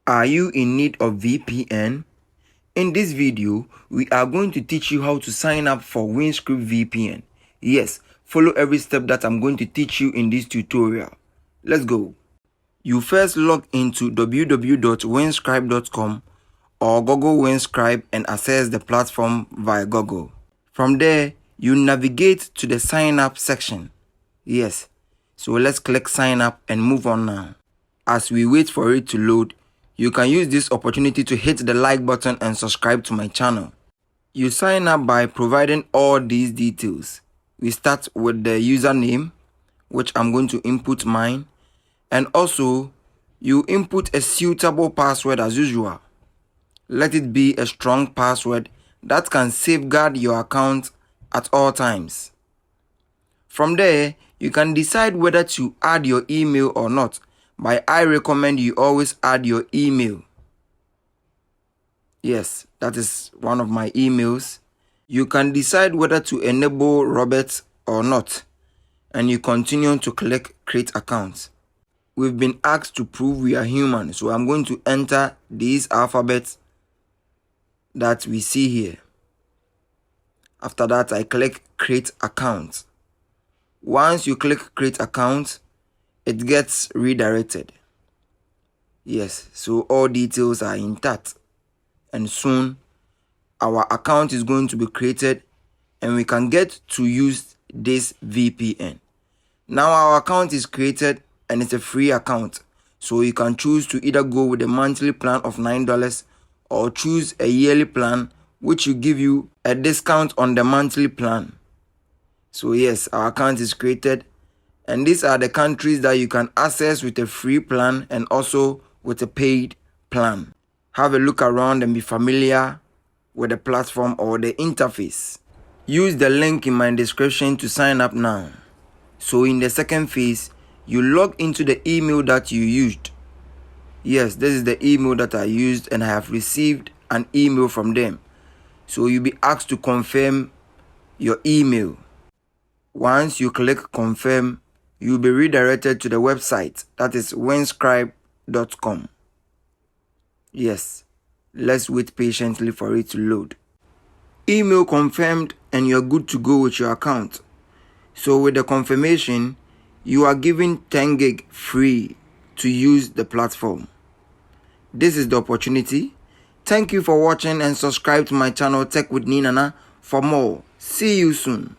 Are you in need of VPN? In this video, we are going to teach you how to sign up for Windscribe VPN. Yes, follow every step that I'm going to teach you in this tutorial. Let's go. You first log into www.windscribe.com or Google Windscribe and access the platform via Google. From there, you navigate to the sign up section. Yes, so let's click sign up and move on now. As we wait for it to load, you can use this opportunity to hit the like button and subscribe to my channel. You sign up by providing all these details. We start with the username, which I'm going to input mine, and also you input a suitable password as usual. Let it be a strong password that can safeguard your account at all times. From there, you can decide whether to add your email or not. But I recommend you always add your email. Yes, that is one of my emails. You can decide whether to enable Robert or not, and you continue to click create account. We've been asked to prove we are human, so I'm going to enter these alphabets that we see here. After that, I click create account. Once you click create account, it gets redirected. Yes, so all details are intact, and soon our account is going to be created and we can get to use this VPN. Now our account is created and it's a free account, so you can choose to either go with a monthly plan of $9 or choose a yearly plan, which will give you a discount on the monthly plan. So yes, our account is created, and these are the countries that you can access with a free plan and also with a paid plan. Have a look around and be familiar with the platform or the interface. Use the link in my description to sign up now. So in the second phase, you log into the email that you used. Yes, this is the email that I used and I have received an email from them. So you'll be asked to confirm your email. Once you click confirm, you'll be redirected to the website, that is windscribe.com. Yes, let's wait patiently for it to load. Email confirmed and you're good to go with your account. So with the confirmation, you are given 10 gig free to use the platform. This is the opportunity. Thank you for watching and subscribe to my channel Tech with NiiNana for more. See you soon.